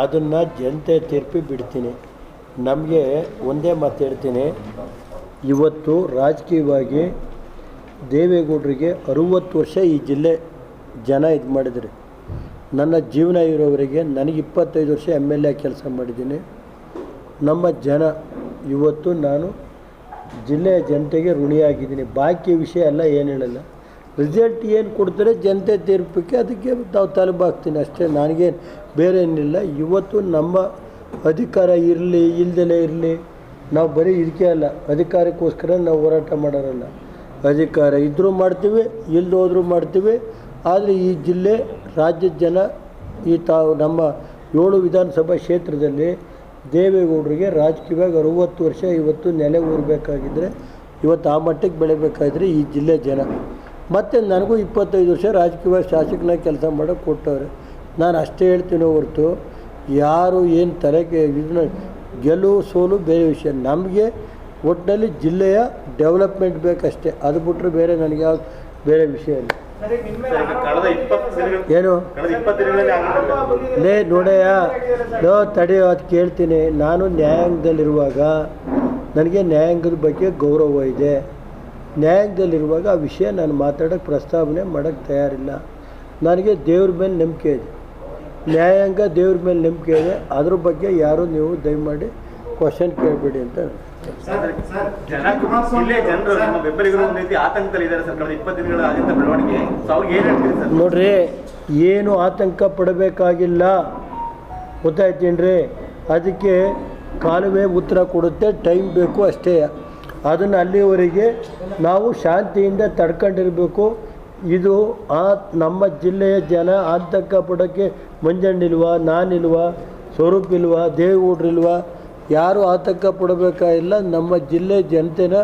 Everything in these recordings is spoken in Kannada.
ಅದನ್ನು ಜನತೆ ತೀರ್ಪಿ ಬಿಡ್ತೀನಿ. ನಮಗೆ ಒಂದೇ ಮಾತು ಹೇಳ್ತೀನಿ, ಇವತ್ತು ರಾಜಕೀಯವಾಗಿ ದೇವೇಗೌಡರಿಗೆ 60 ವರ್ಷ ಈ ಜಿಲ್ಲೆ ಜನ ಇದು ಮಾಡಿದ್ರು. ನನ್ನ ಜೀವನ ಇರೋವರೆಗೆ ನನಗೆ 25 ವರ್ಷ MLA ಕೆಲಸ ಮಾಡಿದ್ದೀನಿ. ನಮ್ಮ ಜನ ಇವತ್ತು ನಾನು ಜಿಲ್ಲೆಯ ಜನತೆಗೆ ಋಣಿಯಾಗಿದ್ದೀನಿ. ಬಾಕಿ ವಿಷಯ ಎಲ್ಲ ಏನು ಹೇಳಲ್ಲ. ರಿಸಲ್ಟ್ ಏನು ಕೊಡ್ತಾರೆ ಜನತೆ ತೀರ್ಪಕ್ಕೆ ಅದಕ್ಕೆ ನಾವು ತಲೆಬಾಗ್ತೀನಿ ಅಷ್ಟೇ. ನನಗೇನು ಬೇರೆ ಏನಿಲ್ಲ. ಇವತ್ತು ನಮ್ಮ ಅಧಿಕಾರ ಇರಲಿ ಇಲ್ದಲೇ ಇರಲಿ, ನಾವು ಬರೀ ಇದಕ್ಕೆ ಅಲ್ಲ, ಅಧಿಕಾರಕ್ಕೋಸ್ಕರ ನಾವು ಹೋರಾಟ ಮಾಡೋರಲ್ಲ. ಅಧಿಕಾರ ಇದ್ದರೂ ಮಾಡ್ತೀವಿ, ಇಲ್ಲದೋದ್ರೂ ಮಾಡ್ತೀವಿ. ಆದರೆ ಈ ಜಿಲ್ಲೆ ರಾಜ್ಯದ ಜನ ನಮ್ಮ 7 ವಿಧಾನಸಭಾ ಕ್ಷೇತ್ರದಲ್ಲಿ ದೇವೇಗೌಡರಿಗೆ ರಾಜಕೀಯವಾಗಿ 60 ವರ್ಷ ಇವತ್ತು ನೆಲೆ ಊರಬೇಕಾಗಿದ್ದರೆ, ಇವತ್ತು ಆ ಮಟ್ಟಕ್ಕೆ ಬೆಳಿಬೇಕಾದ್ರೆ ಈ ಜಿಲ್ಲೆ ಜನ ಮತ್ತು ನನಗೂ 25 ವರ್ಷ ರಾಜಕೀಯವಾಗಿ ಶಾಸಕನಾಗಿ ಕೆಲಸ ಮಾಡೋಕ್ಕೆ ಕೊಟ್ಟವ್ರೆ. ನಾನು ಅಷ್ಟೇ ಹೇಳ್ತೀನಿ ಹೊರತು ಯಾರು ಏನು ತಲೆಗೆ ಇದನ್ನ ಗೆಲುವು ಸೋಲು ಬೇರೆ ವಿಷಯ. ನಮಗೆ ಒಟ್ಟಿನಲ್ಲಿ ಜಿಲ್ಲೆಯ ಡೆವಲಪ್ಮೆಂಟ್ ಬೇಕಷ್ಟೇ, ಅದು ಬಿಟ್ಟರೆ ಬೇರೆ ನನಗೆ ಯಾವ ಬೇರೆ ವಿಷಯ ಇಲ್ಲ. ಏನು ನೋಡಯ್ಯ ತಡೆಯೋ ಅದು ಕೇಳ್ತೀನಿ. ನಾನು ನ್ಯಾಯಾಂಗದಲ್ಲಿರುವಾಗ ನನಗೆ ನ್ಯಾಯಾಂಗದ ಬಗ್ಗೆ ಗೌರವ ಇದೆ. ನ್ಯಾಯಾಂಗದಲ್ಲಿರುವಾಗ ಆ ವಿಷಯ ನಾನು ಮಾತಾಡೋಕ್ಕೆ ಪ್ರಸ್ತಾವನೆ ಮಾಡೋಕ್ಕೆ ತಯಾರಿಲ್ಲ. ನನಗೆ ದೇವ್ರ ಮೇಲೆ ನಂಬಿಕೆ ಇದೆ, ನ್ಯಾಯಾಂಗ ದೇವ್ರ ಮೇಲೆ ನಂಬಿಕೆ ಇದೆ. ಅದ್ರ ಬಗ್ಗೆ ಯಾರು ನೀವು ದಯಮಾಡಿ ಕ್ವಶನ್ ಕೇಳಬೇಡಿ ಅಂತ. ನೋಡ್ರಿ, ಏನು ಆತಂಕ ಪಡಬೇಕಾಗಿಲ್ಲ, ಗೊತ್ತಾಯ್ತೇನ್ರಿ? ಅದಕ್ಕೆ ಕಾಲುವೆ ಉತ್ತರ ಕೊಡುತ್ತೆ, ಟೈಮ್ ಬೇಕು ಅಷ್ಟೇ. ಅದನ್ನು ಅಲ್ಲಿವರೆಗೆ ನಾವು ಶಾಂತಿಯಿಂದ ತಡ್ಕೊಂಡಿರಬೇಕು. ಇದು ನಮ್ಮ ಜಿಲ್ಲೆಯ ಜನ ಆತಂಕ ಪಡೋಕ್ಕೆ ಮಂಜಣ್ಣಿಲ್ವಾ, ನಾನಿಲ್ವಾ, ಸ್ವರೂಪ್ ಇಲ್ವಾ, ದೇವೇಗೌಡರಿಲ್ವಾ, ಯಾರು ಆತಂಕ ಪಡಬೇಕಾಗಿಲ್ಲ. ನಮ್ಮ ಜಿಲ್ಲೆ ಜನತೆನ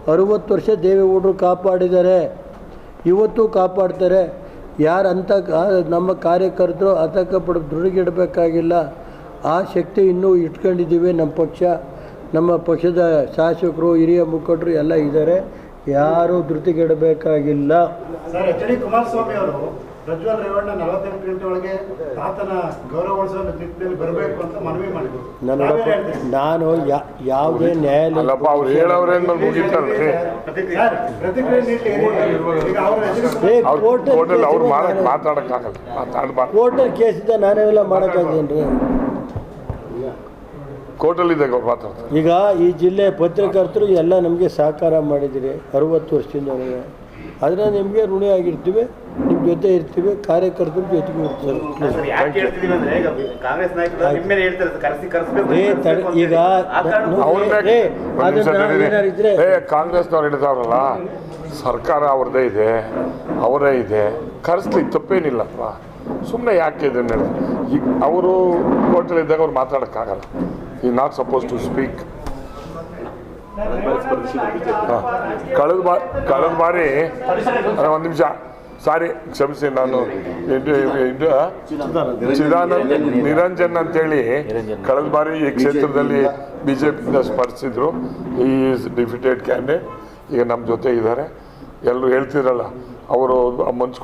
60 ವರ್ಷ ದೇವೇಗೌಡರು ಕಾಪಾಡಿದ್ದಾರೆ, ಇವತ್ತು ಕಾಪಾಡ್ತಾರೆ. ಯಾರು ನಮ್ಮ ಕಾರ್ಯಕರ್ತರು ಆತಂಕ ದುರ್ಗಿಡಬೇಕಾಗಿಲ್ಲ. ಆ ಶಕ್ತಿ ಇನ್ನೂ ಇಟ್ಕೊಂಡಿದ್ದೀವಿ. ನಮ್ಮ ಪಕ್ಷದ ಶಾಸಕರು, ಹಿರಿಯ ಮುಖಂಡರು ಎಲ್ಲ ಇದ್ದಾರೆ. ಯಾರೂ ಧೃತಿಗೆಡಬೇಕಾಗಿಲ್ಲ. ಸರ್, HD ಕುಮಾರಸ್ವಾಮಿ ಅವರು ಪ್ರಜ್ವಲ್ ರೇವಣ್ಣ 48 ಗಂಟೆ ಒಳಗೆ ಆತನ ಗೌರವಿಸುವ ನಿಟ್ಟಿನಲ್ಲಿ ಬರಬೇಕು ಅಂತ ಮನವಿ ಮಾಡಿದ್ರು. ನಾನು ಯಾವುದೇ ನ್ಯಾಯಾಲಯ ಕೋರ್ಟಲ್ಲಿ ಕೇಸಿದ್ದ ನಾನೆಲ್ಲ ಮಾಡೋಕ್ಕಾಗೇನ್ರಿ? ಕೋರ್ಟಲ್ಲಿದೆ ಈಗ ಈ ಜಿಲ್ಲೆ ಪತ್ರಕರ್ತರು ಎಲ್ಲ ನಮಗೆ ಸಹಕಾರ ಮಾಡಿದ್ದೀರಿ 60 ವರ್ಷದಿಂದ. ಆದರೆ ನಿಮಗೆ ಋಣಿ ಆಗಿರ್ತೀವಿ, ನಿಮ್ಮ ಜೊತೆ ಇರ್ತೀವಿ, ಕಾರ್ಯಕರ್ತರ ಜೊತೆಗೆ ಇರ್ತೀವಿ. ಈಗ ಕಾಂಗ್ರೆಸ್ನವ್ರು ಹಿಡಿದವ್ರಲ್ಲ, ಸರ್ಕಾರ ಅವ್ರದ್ದೇ ಇದೆ, ಅವರೇ ಇದೆ, ಕರೆಸ್ಲಿ ತಪ್ಪೇನಿಲ್ಲಪ್ಪ. ಸುಮ್ಮನೆ ಯಾಕೆ ಇದನ್ನ ಈಗ ಅವರು ಕೋರ್ಟಲ್ಲಿದ್ದಾಗ ಅವ್ರು ಮಾತಾಡೋಕ್ಕಾಗಲ್ಲ. ಈ ನಾಟ್ ಸಪೋಸ್ ಟು ಸ್ಪೀಕ್. ಕಳೆದ ಬಾರಿ ಒಂದು ನಿಮಿಷ, ಸಾರಿ ಕ್ಷಮಿಸಿ, ನಾನು ಚಿದಾನಂದ ನಿರಂಜನ್ ಅಂತೇಳಿ ಕಳೆದ ಬಾರಿ ಈ ಕ್ಷೇತ್ರದಲ್ಲಿ BJPಯಿಂದ ಸ್ಪರ್ಧಿಸಿದ್ರು. ಈ ಡಿಫಿಟೆಡ್ ಕ್ಯಾಂಡಿಡೇಟ್ ಈಗ ನಮ್ಮ ಜೊತೆ ಇದ್ದಾರೆ. ಎಲ್ಲರೂ ಹೇಳ್ತಿರಲ್ಲ, ಅವರು ಮನ್ಸು